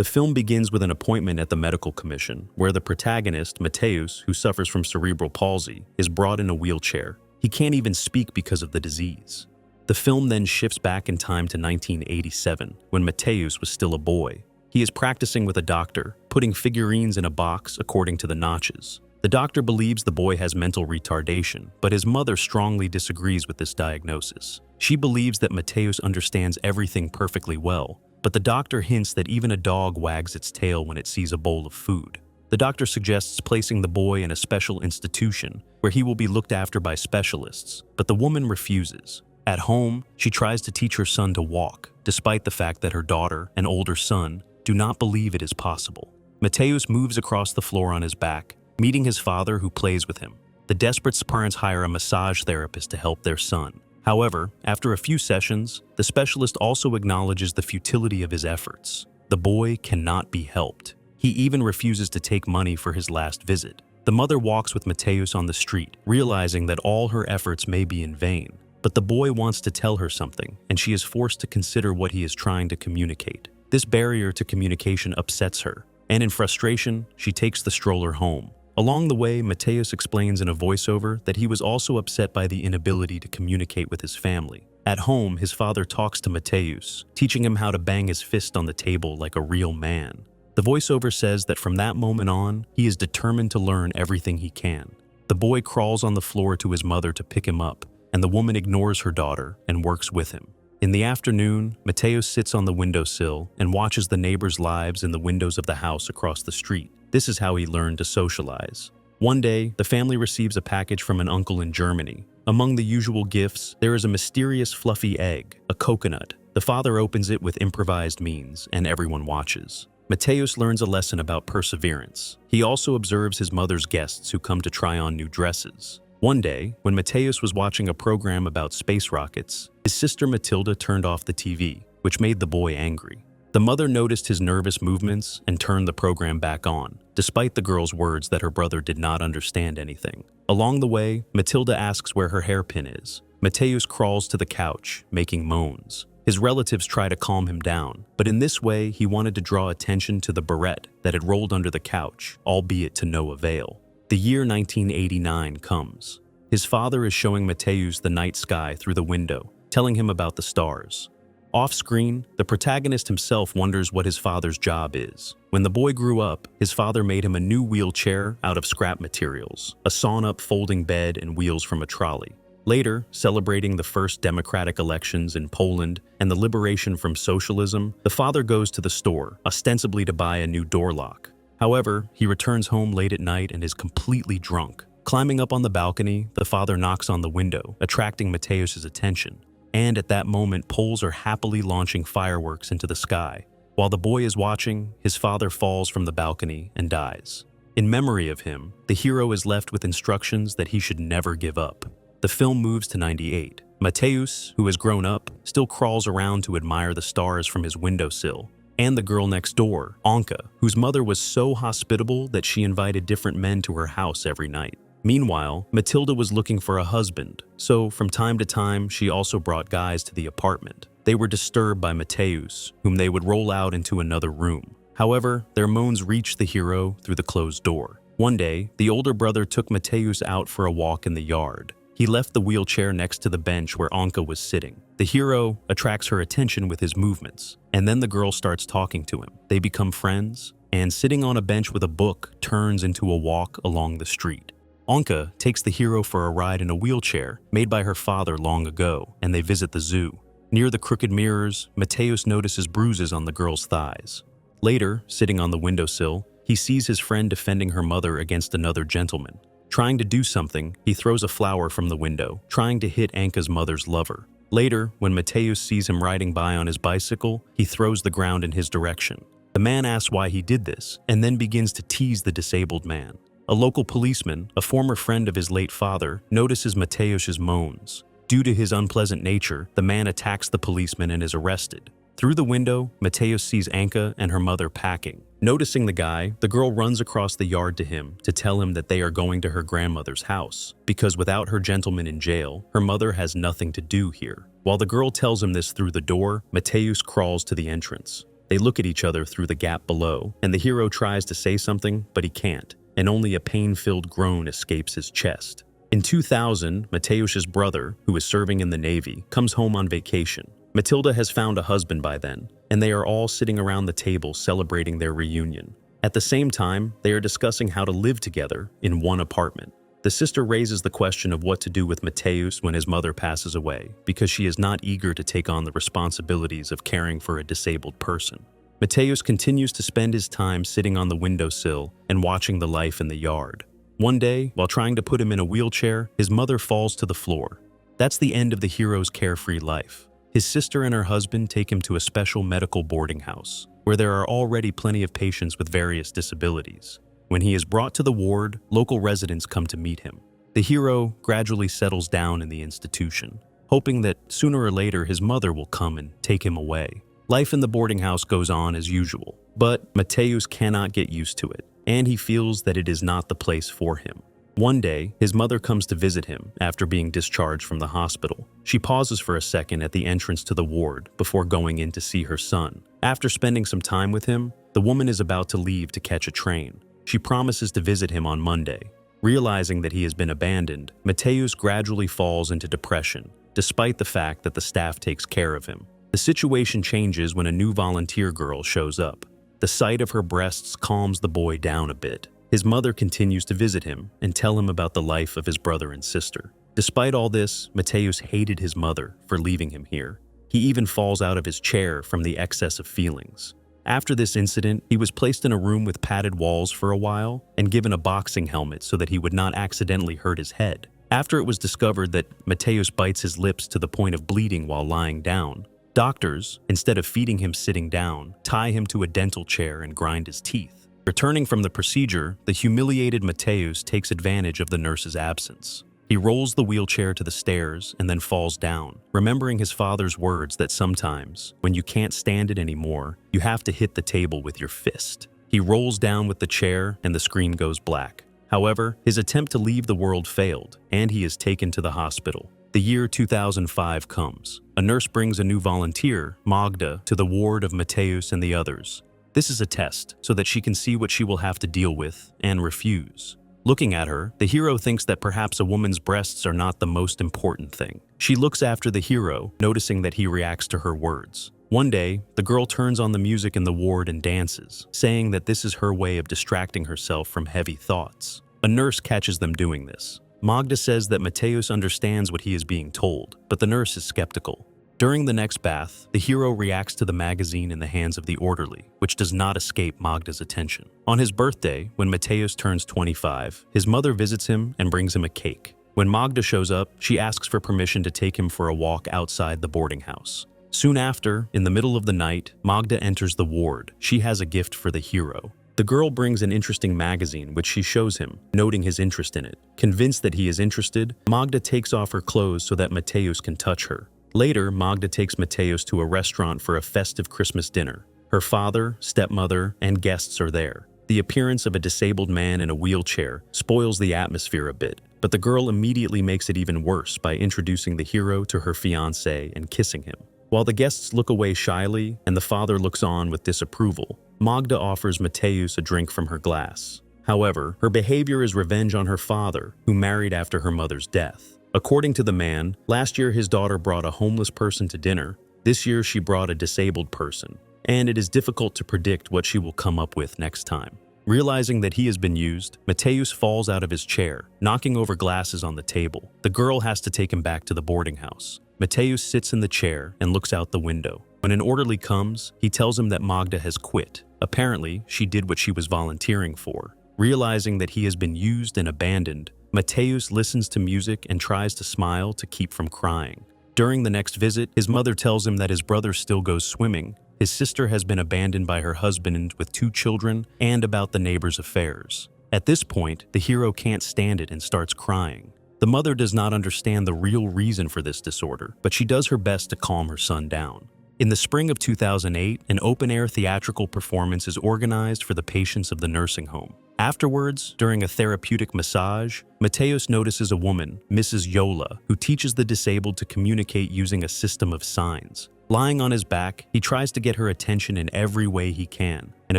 The film begins with an appointment at the medical commission, where the protagonist, Mateusz, who suffers from cerebral palsy, is brought in a wheelchair. He can't even speak because of the disease. The film then shifts back in time to 1987, when Mateusz was still a boy. He is practicing with a doctor, putting figurines in a box according to the notches. The doctor believes the boy has mental retardation, but his mother strongly disagrees with this diagnosis. She believes that Mateusz understands everything perfectly well, but the doctor hints that even a dog wags its tail when it sees a bowl of food. The doctor suggests placing the boy in a special institution where he will be looked after by specialists, but the woman refuses. At home, she tries to teach her son to walk, despite the fact that her daughter and older son do not believe it is possible. Mateusz moves across the floor on his back, meeting his father who plays with him. The desperate parents hire a massage therapist to help their son. However, after a few sessions, the specialist also acknowledges the futility of his efforts. The boy cannot be helped. He even refuses to take money for his last visit. The mother walks with Mateusz on the street, realizing that all her efforts may be in vain. But the boy wants to tell her something, and she is forced to consider what he is trying to communicate. This barrier to communication upsets her, and in frustration, she takes the stroller home. Along the way, Mateusz explains in a voiceover that he was also upset by the inability to communicate with his family. At home, his father talks to Mateusz, teaching him how to bang his fist on the table like a real man. The voiceover says that from that moment on, he is determined to learn everything he can. The boy crawls on the floor to his mother to pick him up, and the woman ignores her daughter and works with him. In the afternoon, Mateusz sits on the windowsill and watches the neighbors' lives in the windows of the house across the street. This is how he learned to socialize. One day, the family receives a package from an uncle in Germany. Among the usual gifts, there is a mysterious fluffy egg, a coconut. The father opens it with improvised means, and everyone watches. Mateusz learns a lesson about perseverance. He also observes his mother's guests who come to try on new dresses. One day, when Mateusz was watching a program about space rockets, his sister Matylda turned off the TV, which made the boy angry. The mother noticed his nervous movements and turned the program back on, despite the girl's words that her brother did not understand anything. Along the way, Matylda asks where her hairpin is. Mateusz crawls to the couch, making moans. His relatives try to calm him down, but in this way, he wanted to draw attention to the barrette that had rolled under the couch, albeit to no avail. The year 1989 comes. His father is showing Mateusz the night sky through the window, telling him about the stars. Off-screen, the protagonist himself wonders what his father's job is. When the boy grew up, his father made him a new wheelchair out of scrap materials, a sawn-up folding bed and wheels from a trolley. Later, celebrating the first democratic elections in Poland and the liberation from socialism, the father goes to the store, ostensibly to buy a new door lock. However, he returns home late at night and is completely drunk. Climbing up on the balcony, the father knocks on the window, attracting Mateusz's attention. And at that moment, Poles are happily launching fireworks into the sky. While the boy is watching, his father falls from the balcony and dies. In memory of him, the hero is left with instructions that he should never give up. The film moves to 98. Mateusz, who has grown up, still crawls around to admire the stars from his windowsill. And the girl next door, Anka, whose mother was so hospitable that she invited different men to her house every night. Meanwhile, Matylda was looking for a husband, so from time to time, she also brought guys to the apartment. They were disturbed by Mateusz, whom they would roll out into another room. However, their moans reached the hero through the closed door. One day, the older brother took Mateusz out for a walk in the yard. He left the wheelchair next to the bench where Anka was sitting. The hero attracts her attention with his movements, and then the girl starts talking to him. They become friends, and sitting on a bench with a book turns into a walk along the street. Anka takes the hero for a ride in a wheelchair made by her father long ago, and they visit the zoo. Near the crooked mirrors, Mateusz notices bruises on the girl's thighs. Later, sitting on the windowsill, he sees his friend defending her mother against another gentleman. Trying to do something, he throws a flower from the window, trying to hit Anka's mother's lover. Later, when Mateusz sees him riding by on his bicycle, he throws the ground in his direction. The man asks why he did this, and then begins to tease the disabled man. A local policeman, a former friend of his late father, notices Mateusz's moans. Due to his unpleasant nature, the man attacks the policeman and is arrested. Through the window, Mateusz sees Anka and her mother packing. Noticing the guy, the girl runs across the yard to him to tell him that they are going to her grandmother's house, because without her gentleman in jail, her mother has nothing to do here. While the girl tells him this through the door, Mateusz crawls to the entrance. They look at each other through the gap below, and the hero tries to say something, but he can't, and only a pain-filled groan escapes his chest. In 2000, Mateusz's brother, who is serving in the Navy, comes home on vacation. Matylda has found a husband by then, and they are all sitting around the table celebrating their reunion. At the same time, they are discussing how to live together in one apartment. The sister raises the question of what to do with Mateusz when his mother passes away, because she is not eager to take on the responsibilities of caring for a disabled person. Mateusz continues to spend his time sitting on the windowsill and watching the life in the yard. One day, while trying to put him in a wheelchair, his mother falls to the floor. That's the end of the hero's carefree life. His sister and her husband take him to a special medical boarding house, where there are already plenty of patients with various disabilities. When he is brought to the ward, local residents come to meet him. The hero gradually settles down in the institution, hoping that sooner or later his mother will come and take him away. Life in the boarding house goes on as usual, but Mateusz cannot get used to it, and he feels that it is not the place for him. One day, his mother comes to visit him after being discharged from the hospital. She pauses for a second at the entrance to the ward before going in to see her son. After spending some time with him, the woman is about to leave to catch a train. She promises to visit him on Monday. Realizing that he has been abandoned, Mateusz gradually falls into depression, despite the fact that the staff takes care of him. The situation changes when a new volunteer girl shows up. The sight of her breasts calms the boy down a bit. His mother continues to visit him and tell him about the life of his brother and sister. Despite all this, Mateusz hated his mother for leaving him here. He even falls out of his chair from the excess of feelings. After this incident, he was placed in a room with padded walls for a while and given a boxing helmet so that he would not accidentally hurt his head. After it was discovered that Mateusz bites his lips to the point of bleeding while lying down, doctors, instead of feeding him sitting down, tie him to a dental chair and grind his teeth. Returning from the procedure, the humiliated Mateusz takes advantage of the nurse's absence. He rolls the wheelchair to the stairs and then falls down, remembering his father's words that sometimes, when you can't stand it anymore, you have to hit the table with your fist. He rolls down with the chair and the screen goes black. However, his attempt to leave the world failed, and he is taken to the hospital. The year 2005 comes. A nurse brings a new volunteer, Magda, to the ward of Mateusz and the others. This is a test, so that she can see what she will have to deal with and refuse. Looking at her, the hero thinks that perhaps a woman's breasts are not the most important thing. She looks after the hero, noticing that he reacts to her words. One day, the girl turns on the music in the ward and dances, saying that this is her way of distracting herself from heavy thoughts. A nurse catches them doing this. Magda says that Mateusz understands what he is being told, but the nurse is skeptical. During the next bath, the hero reacts to the magazine in the hands of the orderly, which does not escape Magda's attention. On his birthday, when Mateusz turns 25, his mother visits him and brings him a cake. When Magda shows up, she asks for permission to take him for a walk outside the boarding house. Soon after, in the middle of the night, Magda enters the ward. She has a gift for the hero. The girl brings an interesting magazine which she shows him, noting his interest in it. Convinced that he is interested, Magda takes off her clothes so that Mateusz can touch her. Later, Magda takes Mateusz to a restaurant for a festive Christmas dinner. Her father, stepmother, and guests are there. The appearance of a disabled man in a wheelchair spoils the atmosphere a bit, but the girl immediately makes it even worse by introducing the hero to her fiancé and kissing him. While the guests look away shyly and the father looks on with disapproval, Magda offers Mateusz a drink from her glass. However, her behavior is revenge on her father, who married after her mother's death. According to the man, last year his daughter brought a homeless person to dinner. This year she brought a disabled person, and it is difficult to predict what she will come up with next time. Realizing that he has been used, Mateusz falls out of his chair, knocking over glasses on the table. The girl has to take him back to the boarding house. Mateusz sits in the chair and looks out the window. When an orderly comes, he tells him that Magda has quit. Apparently, she did what she was volunteering for. Realizing that he has been used and abandoned, Mateusz listens to music and tries to smile to keep from crying. During the next visit, his mother tells him that his brother still goes swimming. His sister has been abandoned by her husband with 2 children, and about the neighbor's affairs. At this point, the hero can't stand it and starts crying. The mother does not understand the real reason for this disorder, but she does her best to calm her son down. In the spring of 2008, an open-air theatrical performance is organized for the patients of the nursing home. Afterwards, during a therapeutic massage, Mateusz notices a woman, Mrs. Jola, who teaches the disabled to communicate using a system of signs. Lying on his back, he tries to get her attention in every way he can, and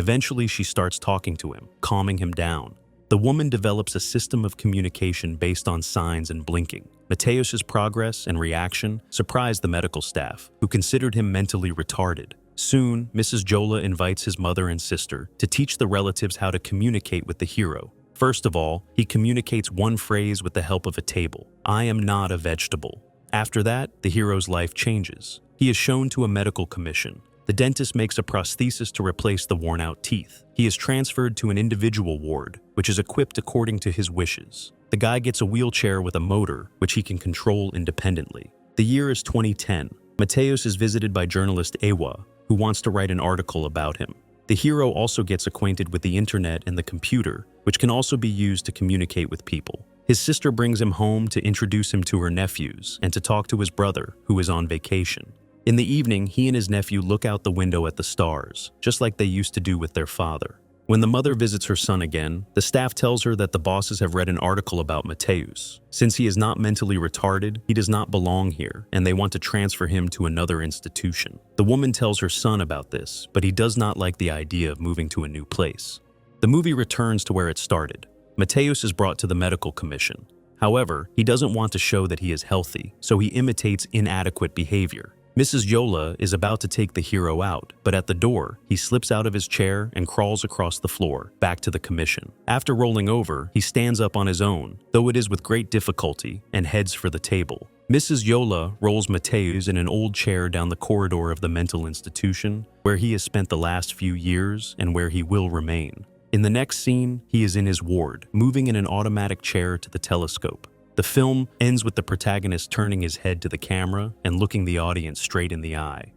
eventually she starts talking to him, calming him down. The woman develops a system of communication based on signs and blinking. Mateusz's progress and reaction surprised the medical staff, who considered him mentally retarded. Soon, Mrs. Jola invites his mother and sister to teach the relatives how to communicate with the hero. First of all, he communicates one phrase with the help of a table: "I am not a vegetable." After that, the hero's life changes. He is shown to a medical commission. The dentist makes a prosthesis to replace the worn-out teeth. He is transferred to an individual ward, which is equipped according to his wishes. The guy gets a wheelchair with a motor, which he can control independently. The year is 2010. Mateusz is visited by journalist Ewa, who wants to write an article about him. The hero also gets acquainted with the internet and the computer, which can also be used to communicate with people. His sister brings him home to introduce him to her nephews and to talk to his brother, who is on vacation. In the evening, he and his nephew look out the window at the stars, just like they used to do with their father. When the mother visits her son again, the staff tells her that the bosses have read an article about Mateusz. Since he is not mentally retarded, he does not belong here, and they want to transfer him to another institution. The woman tells her son about this, but he does not like the idea of moving to a new place. The movie returns to where it started. Mateusz is brought to the medical commission. However, he doesn't want to show that he is healthy, so he imitates inadequate behavior. Mrs. Jola is about to take the hero out, but at the door, he slips out of his chair and crawls across the floor, back to the commission. After rolling over, he stands up on his own, though it is with great difficulty, and heads for the table. Mrs. Jola rolls Mateusz in an old chair down the corridor of the mental institution, where he has spent the last few years and where he will remain. In the next scene, he is in his ward, moving in an automatic chair to the telescope. The film ends with the protagonist turning his head to the camera and looking the audience straight in the eye.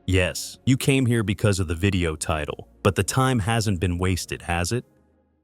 Yes, you came here because of the video title, but the time hasn't been wasted, has it?